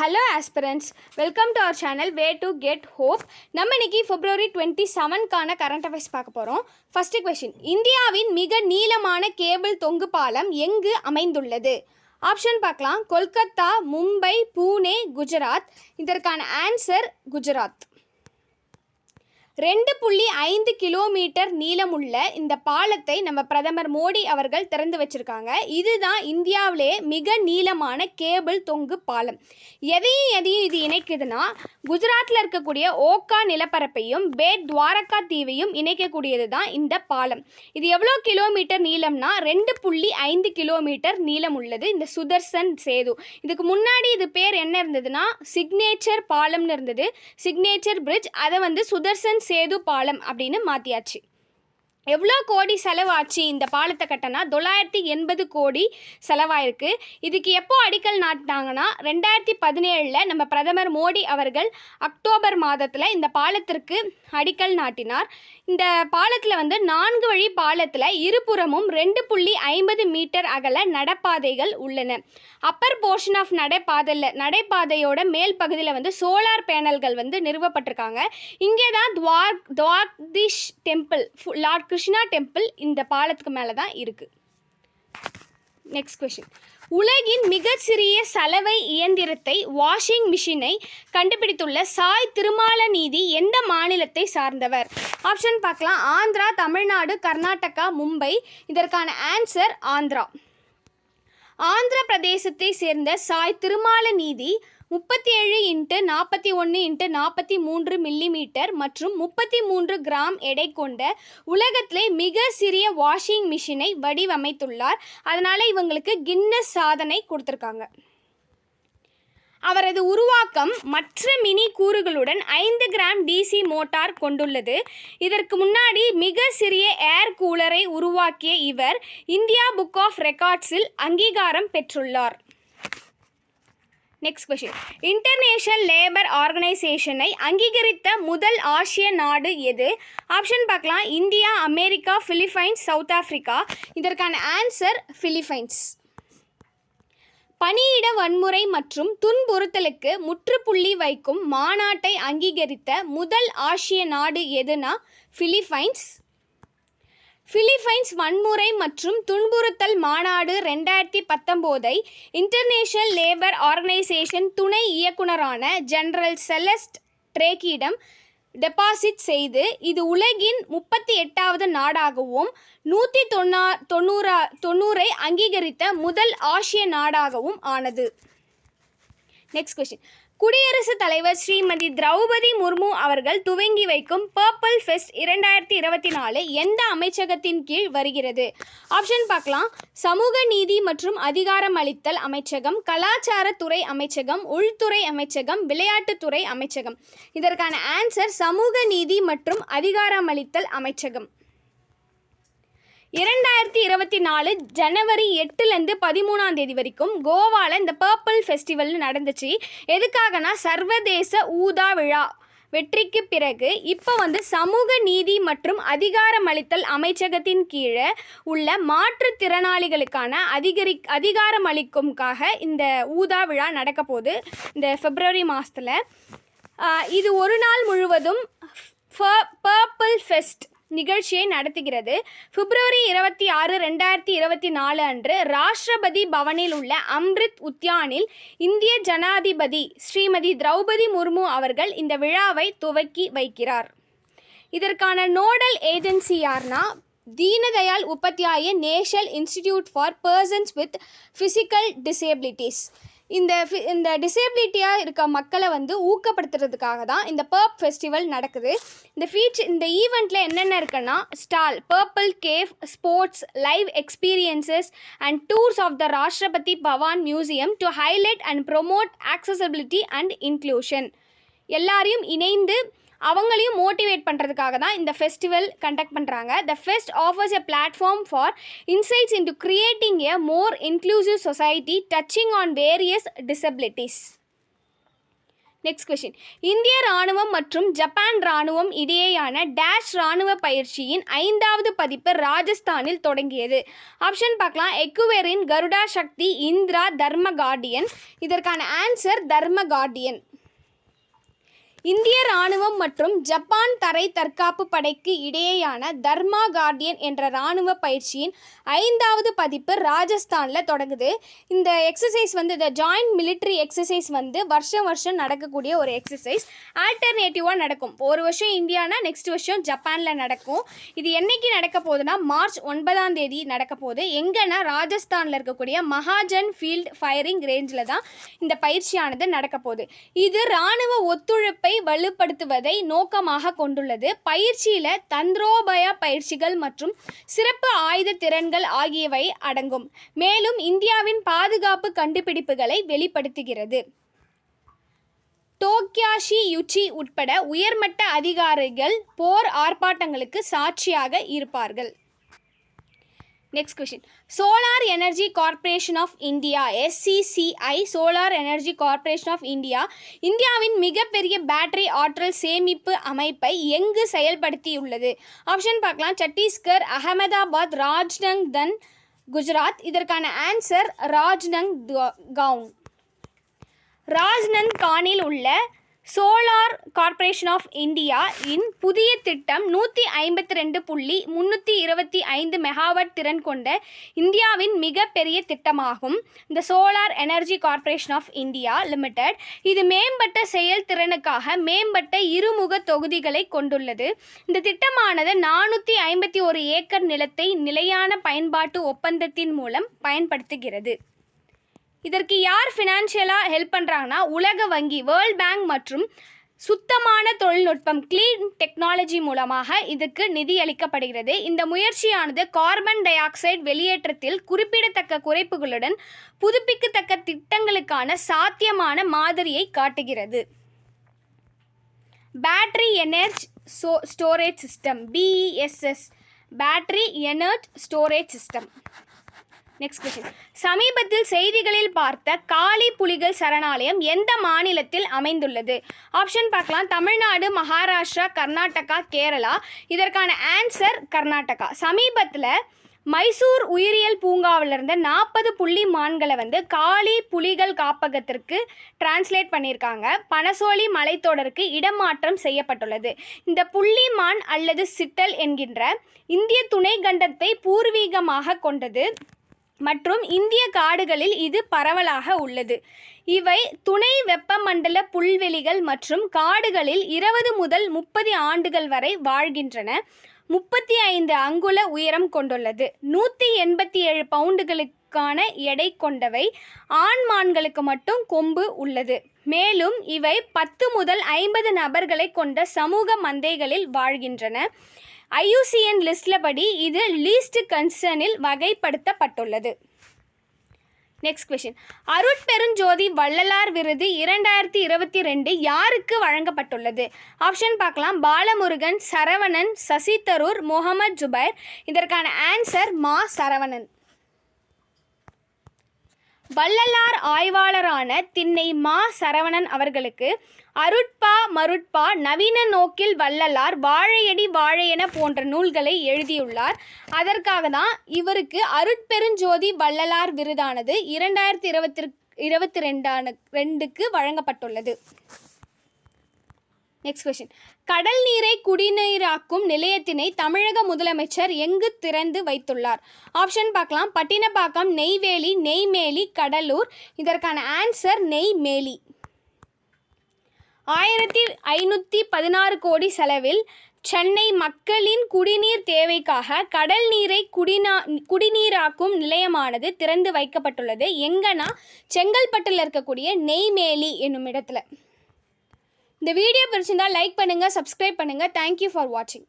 Hello aspirants, welcome to our channel Way to Get Hope. நம்ம இன்னைக்கு February 27 current affairs பார்க்க போகிறோம். First question, இந்தியாவின் மிக நீளமான கேபிள் தொங்கு பாலம் எங்கு அமைந்துள்ளது? ஆப்ஷன் பார்க்கலாம். கொல்கத்தா, மும்பை, பூனே, குஜராத். இதற்கான ஆன்சர் குஜராத். 2.5 கிலோமீட்டர் நீளமுள்ள இந்த பாலத்தை நம்ம பிரதமர் மோடி அவர்கள் திறந்து வச்சிருக்காங்க. இதுதான் இந்தியாவிலே மிக நீளமான கேபிள் தொங்கு பாலம். எதையும் இது இணைக்குதுன்னா, குஜராத்தில் இருக்கக்கூடிய ஓக்கா நிலப்பரப்பையும் பேட் துவாரகா தீவையும் இணைக்கக்கூடியது தான் இந்த பாலம். இது எவ்வளோ கிலோமீட்டர் நீளம்னா 2.5 கிலோமீட்டர் நீளம் உள்ளது இந்த சுதர்சன் சேது. இதுக்கு முன்னாடி இது பேர் என்ன இருந்ததுன்னா சிக்னேச்சர் பாலம்னு இருந்தது, சிக்னேச்சர் பிரிட்ஜ். அதை சுதர்சன் சேது பாலம் அப்படின்னு மாற்றியாச்சு. எவ்வளோ கோடி செலவாச்சு இந்த பாலத்தை கட்டினா? 980 கோடி செலவாயிருக்கு. இதுக்கு எப்போ அடிக்கல் நாட்டினாங்கன்னா 2017 நம்ம பிரதமர் மோடி அவர்கள் அக்டோபர் மாதத்தில் இந்த பாலத்திற்கு அடிக்கல் நாட்டினார். இந்த பாலத்தில் 4 வழி பாலத்தில் இருபுறமும் 2.50 மீட்டர் அகல நடப்பாதைகள் உள்ளன. அப்பர் போர்ஷன் ஆஃப் நடைபாதையோட மேல் பகுதியில் சோலார் பேனல்கள் நிறுவப்பட்டிருக்காங்க. இங்கே தான் துவாரகதீஷ் டெம்பிள், லார்ட் கிருஷ்ணா டெம்பிள் இந்த பாலத்துக்கு மேலே தான் இருக்குது. நெக்ஸ்ட் கொஸ்டின், உலகின் மிகச்சிறிய சலவை இயந்திரத்தை வாஷிங் மிஷினை கண்டுபிடித்துள்ள சாய் திருமாலநீதி எந்த மாநிலத்தை சார்ந்தவர்? ஆப்ஷன் பார்க்கலாம். ஆந்திரா, தமிழ்நாடு, கர்நாடகா, மும்பை. இதற்கான ஆன்சர் ஆந்திரா. ஆந்திர பிரதேசத்தை சேர்ந்த சாய் திருமாலநீதி 37x41x43 மில்லிமீட்டர் மற்றும் 33 கிராம் எடை கொண்ட உலகத்திலே மிக சிறிய வாஷிங் மிஷினை வடிவமைத்துள்ளார். அதனால் இவங்களுக்கு கின்னஸ் சாதனை கொடுத்துருக்காங்க. அவரது உருவாக்கம் மற்ற மினி கூறுகளுடன் 5 கிராம் டிசி மோட்டார் கொண்டுள்ளது. இதற்கு முன்னாடி மிக சிறிய ஏர் கூலரை உருவாக்கிய இவர் இந்தியா புக் ஆஃப் ரெக்கார்ட்ஸில் அங்கீகாரம் பெற்றுள்ளார். நெக்ஸ்ட் கொஸ்டின், இன்டர்நேஷனல் லேபர் ஆர்கனைசேஷனை அங்கீகரித்த முதல் ஆசிய நாடு எது? ஆப்ஷன் பார்க்கலாம். India, America, Philippines, south Africa. இதற்கான ஆன்சர் பிலிப்பைன்ஸ். பணியிட வன்முறை மற்றும் துன்புறுத்தலுக்கு முற்றுப்புள்ளி வைக்கும் மாநாட்டை அங்கீகரித்த முதல் ஆசிய நாடு எதுனா பிலிப்பைன்ஸ். பிலிப்பைன்ஸ் வன்முறை மற்றும் துன்புறுத்தல் மாநாடு 2019 இன்டர்நேஷனல் லேபர் ஆர்கனைசேஷன் துணை இயக்குனரான ஜெனரல் செலஸ்ட் ட்ரேக்கியிடம் டெபாசிட் செய்து இது உலகின் 38வது நாடாகவும் 190 அங்கீகரித்த முதல் ஆசிய நாடாகவும் ஆனது. நெக்ஸ்ட் கொஸ்டின், குடியரசுத் தலைவர் ஸ்ரீமதி திரௌபதி முர்மு அவர்கள் துவங்கி வைக்கும் பர்பிள் ஃபெஸ்ட் 2024 எந்த அமைச்சகத்தின் கீழ் வருகிறது? ஆப்ஷன் பார்க்கலாம். சமூக நீதி மற்றும் அதிகாரமளித்தல் அமைச்சகம், கலாச்சாரத்துறை அமைச்சகம், உள்துறை அமைச்சகம், விளையாட்டுத்துறை அமைச்சகம். இதற்கான ஆன்சர் சமூக நீதி மற்றும் அதிகாரமளித்தல் அமைச்சகம். 2024 ஜனவரி 8லேருந்து 13 வரைக்கும் கோவாவில் இந்த பர்பிள் ஃபெஸ்டிவல் நடந்துச்சு. எதுக்காகனா சர்வதேச ஊதா விழா வெற்றிக்கு பிறகு இப்போ சமூக நீதி மற்றும் அதிகாரமளித்தல் அமைச்சகத்தின் கீழே உள்ள மாற்றுத்திறனாளிகளுக்கான அதிகாரமளிக்கும்காக இந்த ஊதா விழா நடக்க போகுது இந்த பிப்ரவரி மாதத்தில். இது ஒரு நாள் முழுவதும் பர்பிள் ஃபெஸ்ட் நிகழ்ச்சியை நடத்துகிறது. பிப்ரவரி 26, 2024 அன்று ராஷ்டிரபதி பவனில் உள்ள அம்ரித் உத்யானில் இந்திய ஜனாதிபதி ஸ்ரீமதி திரௌபதி முர்மு அவர்கள் இந்த விழாவை துவக்கி வைக்கிறார். இதற்கான நோடல் ஏஜென்சி யார்னா Deendayal Upadhyaya national institute for persons with physical disabilities. இந்த டிசேபிலிட்டியாக இருக்க மக்களை ஊக்கப்படுத்துறதுக்காக தான் இந்த பர்ப் ஃபெஸ்டிவல் நடக்குது. இந்த ஈவெண்ட்டில் என்னென்ன இருக்குன்னா stall, purple cave, sports, live experiences and tours of the Rashtrapati Bhavan museum to highlight and promote accessibility and inclusion. எல்லாரையும் இணைந்து அவங்களையும் மோட்டிவேட் பண்ணுறதுக்காக தான் இந்த ஃபெஸ்டிவல் கண்டக்ட் பண்ணுறாங்க. The fest offers a platform for insights into creating a more inclusive society touching on various disabilities. Next question. இந்திய ராணுவம் மற்றும் ஜப்பான் ராணுவம் இடையேயான டேஷ் ராணுவ பயிற்சியின் 5வது பதிப்பு ராஜஸ்தானில் தொடங்கியது. ஆப்ஷன் பார்க்கலாம். எக்குவேரின், கருடா சக்தி, இந்திரா, தர்ம கார்டியன். இதற்கான ஆன்சர் தர்ம கார்டியன். இந்திய ராணுவம் மற்றும் ஜப்பான் தரை தற்காப்பு படைக்கு இடையேயான தர்மா கார்டியன் என்ற ராணுவ பயிற்சியின் 5வது பதிப்பு ராஜஸ்தானில் தொடங்குது. இந்த எக்ஸசைஸ் வந்து இந்த ஜாயிண்ட் மிலிட்ரி எக்ஸசைஸ் வந்து வருஷம் நடக்கக்கூடிய ஒரு எக்ஸசைஸ். ஆல்டர்னேட்டிவாக நடக்கும். ஒரு வருஷம் இந்தியானா நெக்ஸ்ட் வருஷம் ஜப்பானில் நடக்கும். இது என்னைக்கு நடக்க போகுதுன்னா மார்ச் 9ஆம் தேதி நடக்க போகுது. எங்கன்னா ராஜஸ்தானில் இருக்கக்கூடிய மகாஜன் ஃபீல்ட் ஃபயரிங் ரேஞ்சில் தான் இந்த பயிற்சியானது நடக்க போகுது. இது இராணுவ ஒத்துழைப்பை வலுப்படுத்துவதை நோக்கமாக கொண்டுள்ளது. பயிற்சியில தந்திரோபாய பயிற்சிகள் மற்றும் சிறப்பு ஆயுத திறன்கள் ஆகியவை அடங்கும். மேலும் இந்தியாவின் பாதுகாப்பு கண்டுபிடிப்புகளை வெளிப்படுத்துகிறது. டோக்யாஷி யுச்சி உட்பட உயர்மட்ட அதிகாரிகள் போர் ஆர்ப்பாட்டங்களுக்கு சாட்சியாக இருப்பார்கள். Next question. Solar energy corporation of India SCCI solar energy corporation of India இந்தியாவின் மிகப்பெரிய பேட்டரி ஆற்றல் சேமிப்பு அமைப்பை எங்கு செயல்படுத்தியுள்ளது? ஆப்ஷன் பார்க்கலாம். சத்தீஸ்கர், அகமதாபாத், ராஜ்நந்தன், குஜராத். இதற்கான ஆன்சர் ராஜ்நந்த்கவுன். ராஜ்நந்த்கானில் உள்ள சோலார் கார்ப்பரேஷன் ஆஃப் இந்தியா இன் புதிய திட்டம் 152.325 மெகாவாட் திறன் கொண்ட இந்தியாவின் மிகப்பெரிய திட்டமாகும். இந்த solar energy corporation of India limited இது மேம்பட்ட செயல்திறனுக்காக மேம்பட்ட இருமுக தொகுதிகளை கொண்டுள்ளது. இந்த திட்டமானது 451 ஏக்கர் நிலத்தை நிலையான பயன்பாட்டு ஒப்பந்தத்தின் மூலம் பயன்படுத்துகிறது. இதற்கு யார் ஃபினான்ஷியலாக ஹெல்ப் பண்ணுறாங்கன்னா உலக வங்கி, வேர்ல்ட் பேங்க் மற்றும் சுத்தமான தொழில்நுட்பம் கிளீன் டெக்னாலஜி மூலமாக இதுக்கு நிதி அளிக்கப்படுகிறது. இந்த முயற்சியானது கார்பன் டை ஆக்சைடு வெளியேற்றத்தில் குறிப்பிடத்தக்க குறைப்புகளுடன் புதுப்பிக்கத்தக்க திட்டங்களுக்கான சாத்தியமான மாதிரியை காட்டுகிறது. Battery energy storage system BESS battery energy storage system. Next question. சமீபத்தில் செய்திகளில் பார்த்த காளி புலிகள் சரணாலயம் எந்த மாநிலத்தில் அமைந்துள்ளது? ஆப்ஷன் பார்க்கலாம். தமிழ்நாடு, மகாராஷ்டிரா, கர்நாடகா, கேரளா. இதற்கான ஆன்சர் கர்நாடகா. சமீபத்தில் மைசூர் உயிரியல் பூங்காவில் இருந்த 40 புள்ளி மான்களை வந்து காளி புலிகள் காப்பகத்திற்கு டிரான்ஸ்லேட் பண்ணியிருக்காங்க. பனசோலி மலைத்தொடருக்கு இடமாற்றம் செய்யப்பட்டுள்ளது. இந்த புள்ளி மான் அல்லது சிட்டல் என்கின்ற இந்திய துணை கண்டத்தை பூர்வீகமாக கொண்டது மற்றும் இந்திய காடுகளில் இது பரவலாக உள்ளது. இவை துணை வெப்பமண்டல புல்வெளிகள் மற்றும் காடுகளில் 20 முதல் 30 ஆண்டுகள் வரை வாழ்கின்றன. 35 அங்குல உயரம் கொண்டுள்ளது. 187 பவுண்டுகளுக்கான எடை கொண்டவை. ஆண் மான்களுக்கு மட்டும் கொம்பு உள்ளது. மேலும் இவை 10 முதல் 50 நபர்களை கொண்ட சமூக மந்தைகளில் வாழ்கின்றன. IUCN லிஸ்டில் படி இது லீஸ்ட் கன்சர்னில் வகைப்படுத்தப்பட்டுள்ளது. Next question. அருட்பெருஞ்சோதி வள்ளலார் விருது 2022 யாருக்கு வழங்கப்பட்டுள்ளது? ஆப்ஷன் பார்க்கலாம். பாலமுருகன், சரவணன், சசி தரூர், முகமது ஜுபைர். இதற்கான ஆன்சர் மா சரவணன். வள்ளலார் ஆய்வாளரான திண்ணை மா சரவணன் அவர்களுக்கு அருட்பா, மருட்பா, நவீன நோக்கில் வள்ளலார், வாழையடி வாழையென போன்ற நூல்களை எழுதியுள்ளார். அதற்காக தான் இவருக்கு அருட்பெருஞ்சோதி வள்ளலார் விருதானது 2022 வழங்கப்பட்டுள்ளது. Next question. கடல் நீரை குடிநீராக்கும் நிலையத்தினை தமிழக முதலமைச்சர் எங்கு திறந்து வைத்துள்ளார்? ஆப்ஷன் பார்க்கலாம். பட்டினப்பாக்கம், நெய்வேலி, நெய்மேலி, கடலூர். இதற்கான ஆன்சர் நெய்மேலி. 1516 கோடி செலவில் சென்னை மக்களின் குடிநீர் தேவைக்காக கடல் நீரை குடிநீராக்கும் நிலையமானது திறந்து வைக்கப்பட்டுள்ளது. எங்கன்னா செங்கல்பட்டில் இருக்கக்கூடிய நெய்மேலி என்னும் இடத்துல. இந்த வீடியோ பிடிச்சிருந்தால் லைக் பண்ணுங்கள், சப்ஸ்கிரைப் பண்ணுங்கள். தேங்க்யூ ஃபார் வாட்சிங்.